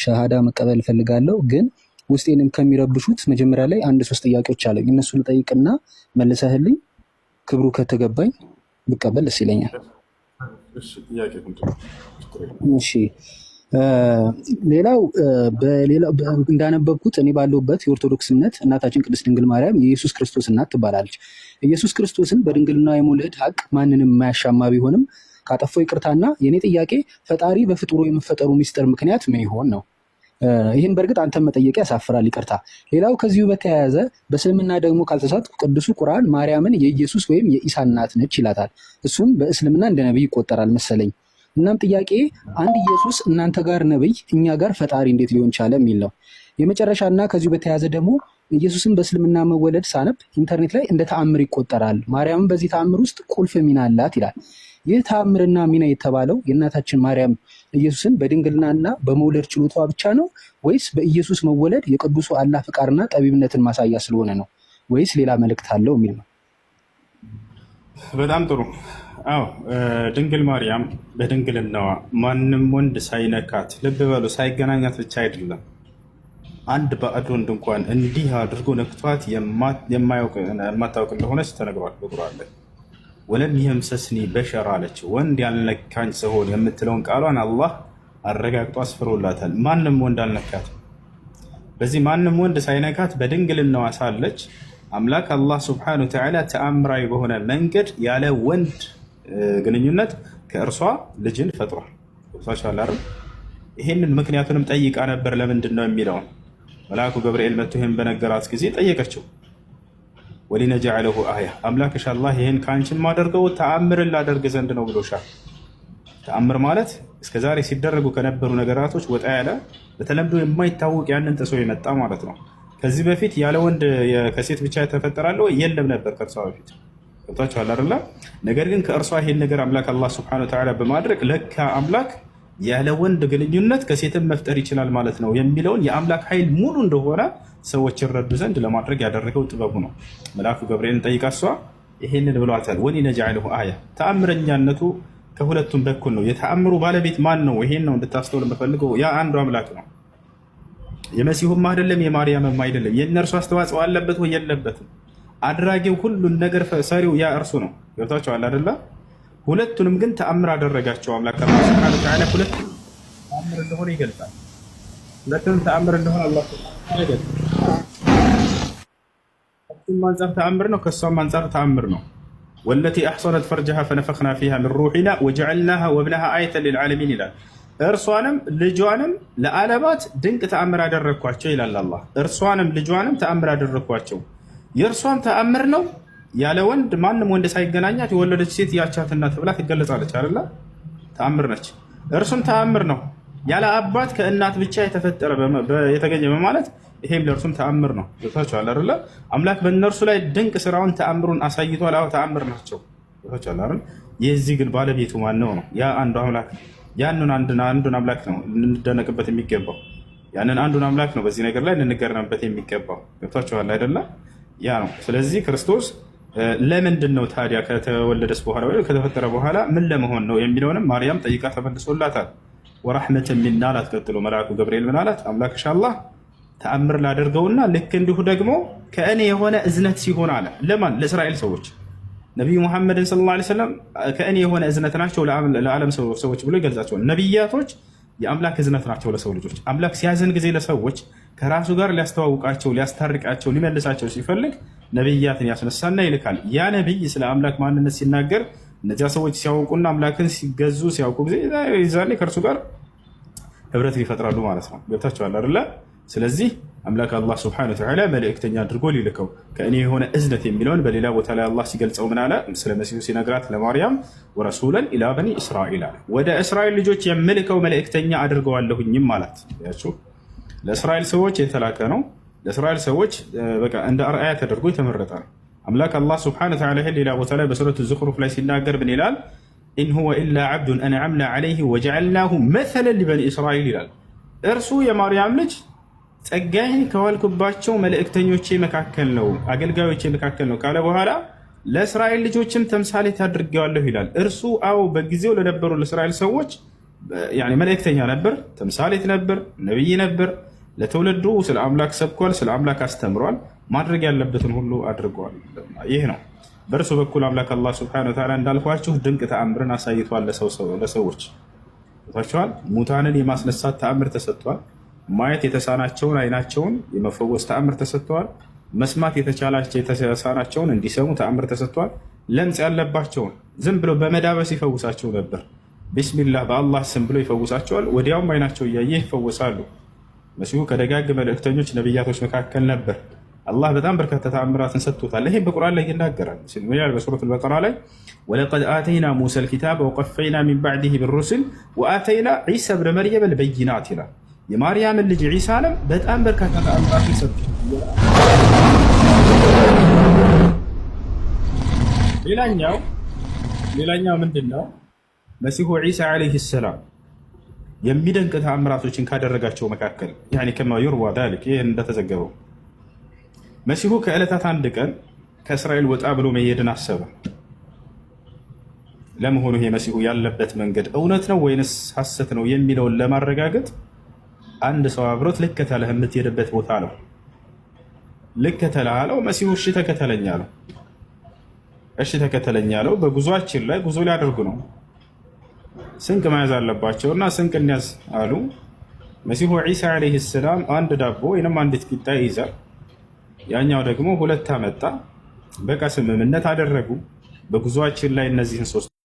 ሸሃዳ መቀበል እፈልጋለሁ፣ ግን ውስጤንም ከሚረብሹት መጀመሪያ ላይ አንድ ሶስት ጥያቄዎች አለኝ። እነሱ ልጠይቅና መልሰህልኝ ክብሩ ከተገባኝ ብቀበል ደስ ይለኛል። እሺ ሌላው እንዳነበብኩት እኔ ባለሁበት የኦርቶዶክስ እምነት እናታችን ቅድስት ድንግል ማርያም የኢየሱስ ክርስቶስ እናት ትባላለች። ኢየሱስ ክርስቶስን በድንግልና የመውለድ ሀቅ ማንንም የማያሻማ ቢሆንም ካጠፋው ይቅርታና የኔ ጥያቄ ፈጣሪ በፍጡሩ የመፈጠሩ ሚስጥር ምክንያት ምን ይሆን ነው። ይህን በእርግጥ አንተም መጠየቅ ያሳፍራል፣ ይቅርታ። ሌላው ከዚሁ በተያያዘ በእስልምና ደግሞ ካልተሳትኩ ቅዱሱ ቁርአን ማርያምን የኢየሱስ ወይም የኢሳ እናት ነች ይላታል። እሱም በእስልምና እንደ ነቢይ ይቆጠራል መሰለኝ። እናም ጥያቄ አንድ ኢየሱስ እናንተ ጋር ነብይ እኛ ጋር ፈጣሪ እንዴት ሊሆን ቻለ የሚል ነው። የመጨረሻና ከዚሁ በተያያዘ ደግሞ ኢየሱስን በእስልምና መወለድ ሳነብ ኢንተርኔት ላይ እንደ ተአምር ይቆጠራል፣ ማርያምን በዚህ ተአምር ውስጥ ቁልፍ ሚና አላት ይላል። ይህ ተአምርና ሚና የተባለው የእናታችን ማርያም ኢየሱስን በድንግልናና በመውለድ ችሎቷ ብቻ ነው ወይስ በኢየሱስ መወለድ የቅዱሱ አላህ ፍቃርና ጠቢብነትን ማሳያ ስለሆነ ነው ወይስ ሌላ መልእክት አለው የሚል ነው። በጣም ጥሩ። አዎ ድንግል ማርያም በድንግልናዋ ማንም ወንድ ሳይነካት፣ ልብ በሉ ሳይገናኛት ብቻ አይደለም፣ አንድ ባዕድ ወንድ እንኳን እንዲህ አድርጎ ነክቷት የማታውቅ እንደሆነች ተነግሯል በቁርአን ላይ። ወለም የምሰስኒ በሸር አለች፣ ወንድ ያልነካኝ ሲሆን የምትለውን ቃሏን አላህ አረጋግጦ አስፍሮላታል። ማንም ወንድ አልነካትም። በዚህ ማንም ወንድ ሳይነካት በድንግልናዋ ሳለች አምላክ አላህ ሱብሓነሁ ወተዓላ ተአምራዊ በሆነ መንገድ ያለ ወንድ ግንኙነት ከእርሷ ልጅን ፈጥሯል። ይህንን ምክንያቱንም ጠይቃ ነበር። ለምንድን ነው የሚለውን መልአኩ ገብርኤል መጥቶ ይህን በነገራት ጊዜ ጠየቀችው። ወሊነጀዐለሁ አያ፣ አምላክሽ አላህ ይህን ከአንቺን ማደርገው ተአምርን ላደርግ ዘንድ ነው ብሎሻል። ተአምር ማለት እስከዛሬ ሲደረጉ ከነበሩ ነገራቶች ወጣ ያለ በተለምዶ የማይታወቅ ያንን ጥሶ የመጣ ማለት ነው። ከዚህ በፊት ያለ ወንድ ከሴት ብቻ የተፈጠራለው የለም ነበር ከእርሷ በፊት። ገብቷችኋል አይደለ? ነገር ግን ከእርሷ ይሄን ነገር አምላክ አላህ ሱብሓነሁ ወተዓላ በማድረግ ለካ አምላክ ያለ ወንድ ግንኙነት ከሴትም መፍጠር ይችላል ማለት ነው የሚለውን የአምላክ ኃይል ሙሉ እንደሆነ ሰዎች ይረዱ ዘንድ ለማድረግ ያደረገው ጥበቡ ነው። መልአኩ ገብርኤልን ጠይቃ እሷ ይሄንን ብሏታል። ወሊነጀዐለሁ አያ፣ ተአምረኛነቱ ከሁለቱም በኩል ነው። የተአምሩ ባለቤት ማን ነው? ይሄን ነው እንድታስተውል የምፈልገው። ያ አንዱ አምላክ ነው። የመሲሁም አይደለም የማርያምም አይደለም። የእነርሱ አስተዋጽኦ አለበት ወይ የለበትም? አድራጊው ሁሉን ነገር ሰሪው ያ እርሱ ነው። ገብታችኋል አይደለ? ሁለቱንም ግን ተአምር አደረጋቸው አምላክ አላህ ሱብሓነሁ ወተዓላ። ሁለቱም ተአምር እንደሆነ ይገልጻል። ሁለቱም ተአምር እንደሆነ አላህ ሱብሓነሁ ይገልጻል። ከሱም አንፃር ተአምር ነው፣ ከሷም አንፃር ተአምር ነው። ወለቲ አሕሰነት ፈርጀሃ ፈነፈኽና ፊሃ ሚን ሩሒና ወጀዐልናሃ ወብነሃ አየተን ሊልዓለሚን ይላል። እርሷንም ልጇንም ለዓለማት ድንቅ ተአምር አደረግኳቸው ይላል አላህ። እርሷንም ልጇንም ተአምር አደረግኳቸው። የእርሷም ተአምር ነው ያለ ወንድ ማንም ወንድ ሳይገናኛት የወለደች ሴት ያቻት እናት ተብላ ትገለጻለች አይደለ? ተአምር ነች። እርሱም ተአምር ነው ያለ አባት ከእናት ብቻ የተፈጠረ የተገኘ በማለት ይሄም ለእርሱም ተአምር ነው። ገብታችኋል አይደለ? አምላክ በእነርሱ ላይ ድንቅ ስራውን ተአምሩን አሳይቷል። አዎ ተአምር ናቸው። ገብታችኋል አይደል? የዚህ ግን ባለቤቱ ማን ነው? ያ አንዱ አምላክ ነው። ያንን አንዱን አምላክ ነው ልንደነቅበት የሚገባው። ያንን አንዱን አምላክ ነው በዚህ ነገር ላይ ልንገረምበት የሚገባው። ገብታችኋል አይደለ? ያ ነው። ስለዚህ ክርስቶስ ለምንድን ነው ታዲያ ከተወለደስ በኋላ ወይ ከተፈጠረ በኋላ ምን ለመሆን ነው የሚለውንም ማርያም ጠይቃ ተመልሶላታል። ወራህመተን ሚና አላት። ቀጥሎ መልአኩ ገብርኤል ምን አላት? አምላክሽ አላህ ተአምር ላደርገውና ልክ እንዲሁ ደግሞ ከእኔ የሆነ እዝነት ሲሆን አለ። ለማን? ለእስራኤል ሰዎች። ነቢዩ ሙሐመድን ሰለላሁ ዐለይሂ ወሰለም ከእኔ የሆነ እዝነት ናቸው ለዓለም ሰዎች ብሎ ይገልጻቸዋል። ነቢያቶች የአምላክ እዝነት ናቸው ለሰው ልጆች። አምላክ ሲያዝን ጊዜ ለሰዎች ከራሱ ጋር ሊያስተዋውቃቸው፣ ሊያስታርቃቸው፣ ሊመልሳቸው ሲፈልግ ነቢያትን ያስነሳና ይልካል። ያ ነቢይ ስለ አምላክ ማንነት ሲናገር እነዚያ ሰዎች ሲያውቁና አምላክን ሲገዙ ሲያውቁ ጊዜ ዛኔ ከእርሱ ጋር ህብረት ይፈጥራሉ ማለት ነው። ገብታችኋል አይደለ? ስለዚህ አምላክ አላህ ሱብሓነሁ ወተዓላ መልእክተኛ አድርጎ ሊልከው ከእኔ የሆነ እዝነት የሚለውን በሌላ ቦታ ላይ አላህ ሲገልጸው ምን አለ? ስለ መሲሁ ሲነግራት ለማርያም ወረሱለን ኢላ በኒ እስራኤል አለ። ወደ እስራኤል ልጆች የምልከው መልእክተኛ አድርገዋለሁኝም አላት። ያችሁ ለእስራኤል ሰዎች የተላከ ነው። ለእስራኤል ሰዎች በቃ እንደ አርአያ ተደርጎ የተመረጠ ነው። አምላክ አላህ ሱብሓነሁ ወተዓላ ሌላ ቦታ ላይ በሱረቱ ዙኽሩፍ ላይ ሲናገር ምን ይላል? ኢን ሁወ ኢላ ዐብዱን አንዐምና ዐለይሂ ወጀዐልናሁ መሰለን ሊበኒ እስራኤል ይላል። እርሱ የማርያም ልጅ ጸጋዬን ከዋልኩባቸው መልእክተኞቼ መካከል ነው፣ አገልጋዮቼ መካከል ነው ካለ በኋላ ለእስራኤል ልጆችም ተምሳሌት አድርጌዋለሁ ይላል። እርሱ አዎ በጊዜው ለነበሩ ለእስራኤል ሰዎች መልእክተኛ ነበር፣ ተምሳሌት ነበር፣ ነብይ ነበር። ለትውልዱ ስለ አምላክ ሰብኳል፣ ስለ አምላክ አስተምሯል፣ ማድረግ ያለበትን ሁሉ አድርጓል። ይህ ነው በእርሱ በኩል አምላክ አላህ ሱብሓነሁ ወተዓላ እንዳልኳችሁ ድንቅ ተአምርን አሳይቷል ለሰዎች ታችኋል። ሙታንን የማስነሳት ተአምር ተሰጥቷል። ማየት የተሳናቸውን አይናቸውን የመፈወስ ተአምር ተሰጥቷል። መስማት የተሳናቸውን እንዲሰሙ ተአምር ተሰጥቷል። ለምጽ ያለባቸውን ዝም ብሎ በመዳበስ ይፈውሳቸው ነበር። ቢስሚላህ በአላህ ስም ብሎ ይፈውሳቸዋል። ወዲያውም አይናቸው እያየ ይፈወሳሉ። መሲሁ ከደጋግ መልእክተኞች ነቢያቶች መካከል ነበር። አላህ በጣም በርካታ ተአምራትን ሰጥቶታል። ይሄ በቁርአን ላይ ይናገራል። በሱረቱል በቀራ ላይ ወለቀድ አተይና ሙሳ ልኪታብ ወቀፈይና ሚን ባዕዲሂ ቢሩሱል ወአተይና ዒሳ ብነ መርየም ልበይናት ይላል። የማርያምን ልጅ ዒሳንም በጣም በርካታ ተአምራትን ሰጥቶ ሌላኛው ምንድን ነው? መሲሁ ዒሳ ዓለይሂ ሰላም የሚደንቅ ተአምራቶችን ካደረጋቸው መካከል ከማ ዩርዋ ዛሊክ ይህ እንደተዘገበው መሲሁ ከዕለታት አንድ ቀን ከእስራኤል ወጣ ብሎ መሄድን አሰበ። ለመሆኑ ይሄ መሲሁ ያለበት መንገድ እውነት ነው ወይንስ ሐሰት ነው የሚለውን ለማረጋገጥ አንድ ሰው አብሮት ልከተለህ የምትሄድበት ቦታ ነው። ልከተለህ አለው። መሲሁ እሺ ተከተለኝ አለው። እሺ ተከተለኝ አለው። በጉዟችን ላይ ጉዞ ሊያደርጉ ነው። ስንቅ መያዝ አለባቸውና ስንቅ እንያዝ አሉ። መሲሁ ዒሳ ዓለይሂ ሰላም አንድ ዳቦ ወይንም አንዲት ቂጣ ይይዛል። ያኛው ደግሞ ሁለት አመጣ። በቃ ስምምነት አደረጉ። በጉዟችን ላይ እነዚህን ሶስት